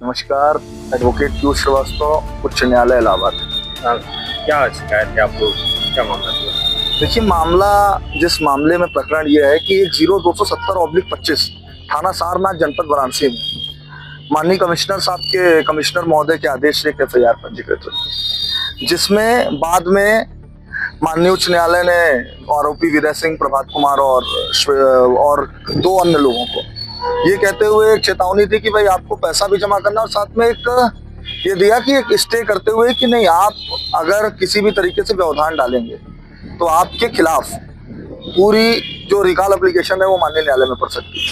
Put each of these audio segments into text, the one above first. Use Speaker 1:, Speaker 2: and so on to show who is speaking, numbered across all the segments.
Speaker 1: नमस्कार। एडवोकेट पीयूष श्रीवास्तव, उच्च न्यायालय इलाहाबाद।
Speaker 2: क्या शिकायत है आपको? क्या मामला था?
Speaker 1: देखिए, जिस मामले में प्रकरण ये है कि 10270/25 थाना सारनाथ जनपद वाराणसी में माननीय कमिश्नर महोदय के आदेश से एक एफआईआर पंजीकृत हुई, जिसमें बाद में माननीय उच्च न्यायालय ने आरोपी विजय सिंह, प्रभात कुमार और दो अन्य लोगों को ये कहते हुए एक चेतावनी दी कि भाई आपको पैसा भी जमा करना, और साथ में एक ये दिया कि एक स्टे करते हुए कि नहीं, आप अगर किसी भी तरीके से व्यवधान डालेंगे तो आपके खिलाफ पूरी जो रिकॉल एप्लीकेशन है वो माननीय न्यायालय में पड़ सकती है।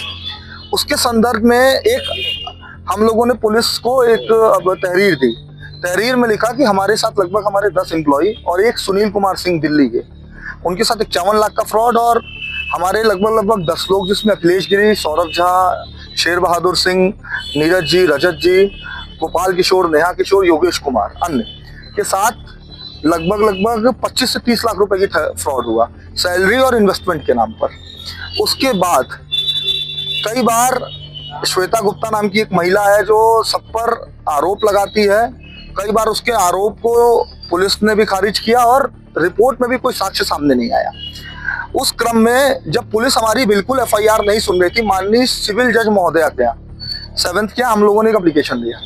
Speaker 1: उसके संदर्भ में एक हम लोगों ने पुलिस को एक तहरीर दी। तहरीर में लिखा कि हमारे साथ लगभग हमारे 10 एम्प्लॉई और एक सुनील कुमार सिंह दिल्ली के, उनके साथ 51 लाख का फ्रॉड, और हमारे लगभग 10 लोग, जिसमें अखिलेश गिरी, सौरभ झा, शेर बहादुर सिंह, नीरज जी, रजत जी, गोपाल किशोर, नेहा किशोर, योगेश कुमार अन्य के साथ लगभग 25 से 30 लाख रुपए की फ्रॉड हुआ, सैलरी और इन्वेस्टमेंट के नाम पर। उसके बाद कई बार श्वेता गुप्ता नाम की एक महिला है जो सब पर आरोप लगाती है। कई बार उसके आरोप को पुलिस ने भी खारिज किया और रिपोर्ट में भी कोई साक्ष्य सामने नहीं आया। उस क्रम में जब पुलिस हमारी बिल्कुल एफआईआर नहीं सुन रही थी, माननीय सिविल जज महोदया के यहाँ 7th क्या हम लोगों ने एक एप्लीकेशन दिया।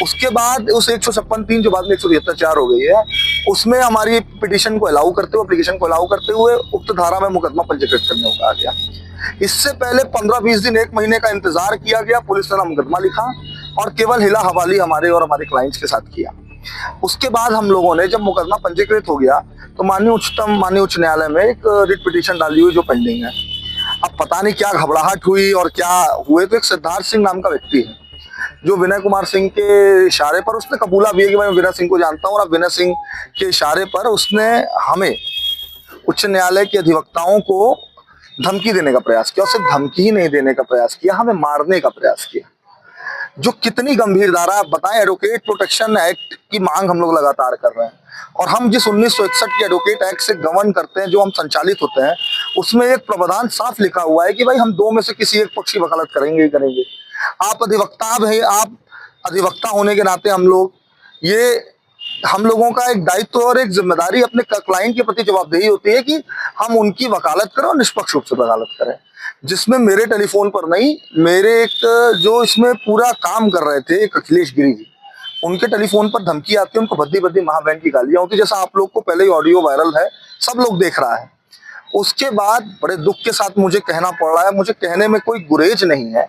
Speaker 1: उसके बाद उस 156(3) जो बाद में 173(4) हो गई है, उसमें हमारी पिटीशन को अलाउ करते हुए, एप्लीकेशन को अलाउ करते हुए उक्त धारा में मुकदमा पंजीकृत करने को कहा गया। इससे पहले 15-20 दिन, 1 महीने का इंतजार किया गया। पुलिस ने ना मुकदमा लिखा और केवल हिला हवाली हमारे और हमारे क्लाइंट्स के साथ किया। उसके बाद हम लोगों ने जब मुकदमा पंजीकृत हो गया तो माननीय उच्च न्यायालय में एक रिट पिटीशन डाली हुई जो पेंडिंग है। अब पता नहीं क्या घबराहट हुई और क्या हुए, तो एक सिद्धार्थ सिंह नाम का व्यक्ति है जो विनय कुमार सिंह के इशारे पर, उसने कबूला भी है कि मैं विनय सिंह को जानता हूँ, और अब विनय सिंह के इशारे पर उसने हमें उच्च न्यायालय के अधिवक्ताओं को धमकी देने का प्रयास किया। और सिर्फ धमकी ही नहीं देने का प्रयास किया, हमें मारने का प्रयास किया। जो कितनी गंभीर धारा, आप बताएं, एडवोकेट प्रोटेक्शन एक्ट की मांग हम लोग लगातार कर रहे हैं, और हम जिस 1961 के एडवोकेट एक्ट से गवर्न करते हैं, जो हम संचालित होते हैं, उसमें एक प्रावधान साफ लिखा हुआ है कि भाई हम दो में से किसी एक पक्ष की वकालत करेंगे ही करेंगे। आप अधिवक्ता होने के नाते हम लोगों का एक दायित्व और एक जिम्मेदारी अपने क्लाइंट के प्रति जवाबदेही होती है कि हम उनकी वकालत करें और निष्पक्ष रूप से वकालत करें। जिसमें मेरे टेलीफोन पर नहीं, मेरे एक जो इसमें पूरा काम कर रहे थे, एक अखिलेश गिरी जी, उनके टेलीफोन पर धमकी आती है, उनको भद्दी भद्दी महाबहन की गालियां होती, जैसा आप लोग को पहले ही ऑडियो वायरल है, सब लोग देख रहा है। उसके बाद बड़े दुख के साथ मुझे कहना पड़ रहा है, मुझे कहने में कोई गुरेज नहीं है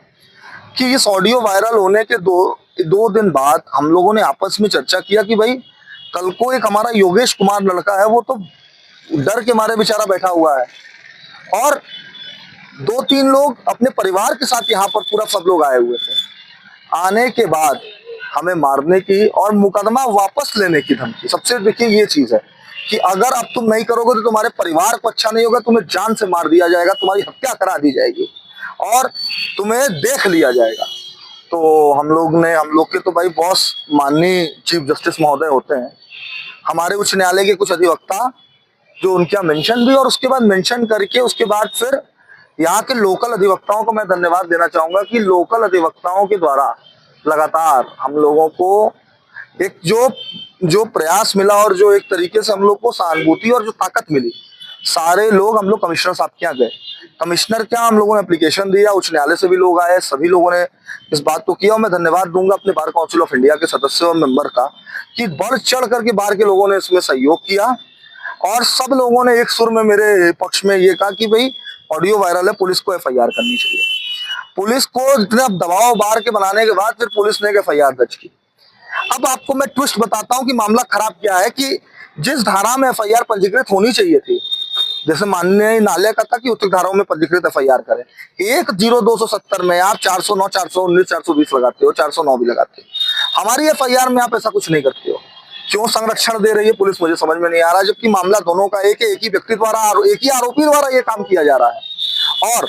Speaker 1: कि इस ऑडियो वायरल होने के दो दिन बाद हम लोगों ने आपस में चर्चा किया कि भाई कल को एक हमारा योगेश कुमार लड़का है, वो तो डर के मारे बेचारा बैठा हुआ है, और 2-3 लोग अपने परिवार के साथ यहाँ पर पूरा सब लोग आए हुए थे। आने के बाद हमें मारने की और मुकदमा वापस लेने की धमकी। सबसे देखिए ये चीज है कि अगर अब तुम नहीं करोगे तो तुम्हारे परिवार को अच्छा नहीं होगा, तुम्हें जान से मार दिया जाएगा, तुम्हारी हत्या करा दी जाएगी और तुम्हें देख लिया जाएगा। तो हम लोग के तो भाई बॉस माननीय चीफ जस्टिस महोदय होते हैं, हमारे उच्च न्यायालय के कुछ अधिवक्ता जो उनके यहाँ मेंशन भी, और उसके बाद मेंशन करके उसके बाद फिर यहाँ के लोकल अधिवक्ताओं को मैं धन्यवाद देना चाहूंगा कि लोकल अधिवक्ताओं के द्वारा लगातार हम लोगों को एक जो प्रयास मिला और जो एक तरीके से हम लोग को सहानुभूति और जो ताकत मिली, सारे लोग हम लोग कमिश्नर साहब के यहाँ गए। कमिश्नर क्या, हम लोगों ने एप्लीकेशन दिया, उच्च न्यायालय से भी लोग आए, सभी लोगों ने इस बात को किया। और मैं धन्यवाद दूंगा अपने बार काउंसिल ऑफ इंडिया के सदस्य और मेंबर का कि बढ़ चढ़ करके बार के लोगों ने इसमें सहयोग किया, और सब लोगों ने एक सुर में मेरे पक्ष में ये कहा कि भाई ऑडियो वायरल है, पुलिस को एफआईआर करनी चाहिए। पुलिस को इतना दबाव बार के बनाने के बाद फिर पुलिस ने एक एफआईआर दर्ज की। अब आपको मैं ट्विस्ट बताता हूं कि मामला खराब क्या है, कि जिस धारा में एफआईआर पंजीकृत होनी चाहिए थी, जैसे माननीय न्यायालय का था कि उक्त धाराओं में पंजीकृत एफआईआर करें, 10270 में आप 409, 419, 420 लगाते हो, 409 भी लगाते हो। हमारी एफआईआर में आप ऐसा कुछ नहीं करते हो। क्यों संरक्षण दे रही है पुलिस, मुझे समझ में नहीं आ रहा, जबकि मामला दोनों का एक ही व्यक्ति द्वारा, एक ही आरोपी द्वारा ये काम किया जा रहा है। और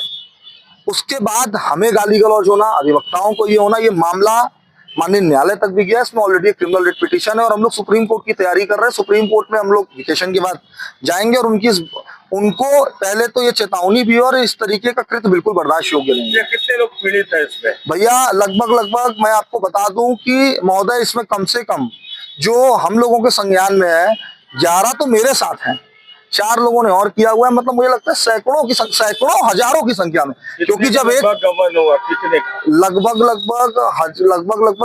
Speaker 1: उसके बाद हमें गाली गलौज होना, अधिवक्ताओं को ये होना, ये मामला माननीय न्यायालय तक भी गया। इसमें ऑलरेडी क्रिमिनल रिट पिटीशन है और हम लोग सुप्रीम कोर्ट की तैयारी कर रहे हैं। सुप्रीम कोर्ट में हम लोग वेकेशन के बाद जाएंगे और उनकी उनको पहले तो ये चेतावनी भी है और इस तरीके का कृत्य बिल्कुल बर्दाश्त योग्य नहीं है।
Speaker 2: ये कितने लोग पीड़ित है इसमें?
Speaker 1: भैया लगभग मैं आपको बता दूं कि महोदय इसमें कम से कम जो हम लोगों के संज्ञान में है 11 तो मेरे साथ हैं, 4 लोगों ने और किया हुआ है। मतलब मुझे लगता है सैकड़ों हजारों की संख्या में, क्योंकि जब एक
Speaker 2: गबन हुआ कितने का?
Speaker 1: लगभग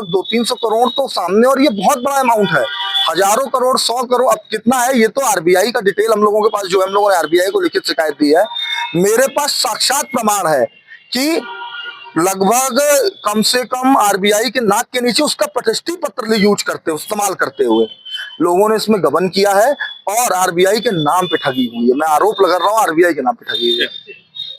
Speaker 1: 200-300 करोड़ तो सामने, और ये बहुत बड़ा अमाउंट है। हजारों करोड़, 100 करोड़, अब कितना है ये तो आरबीआई का डिटेल हम लोगों के पास जो है, हम लोगों ने आरबीआई को लिखित शिकायत दी है। मेरे पास साक्षात प्रमाण है कि लगभग कम से कम आरबीआई के नाक के नीचे उसका प्रतिष्ठित पत्र यूज करते इस्तेमाल करते हुए लोगों ने इसमें गबन किया है और आरबीआई के नाम पे ठगी हुई है। मैं आरोप लगा रहा हूँ आरबीआई के नाम पे ठगी हुई है।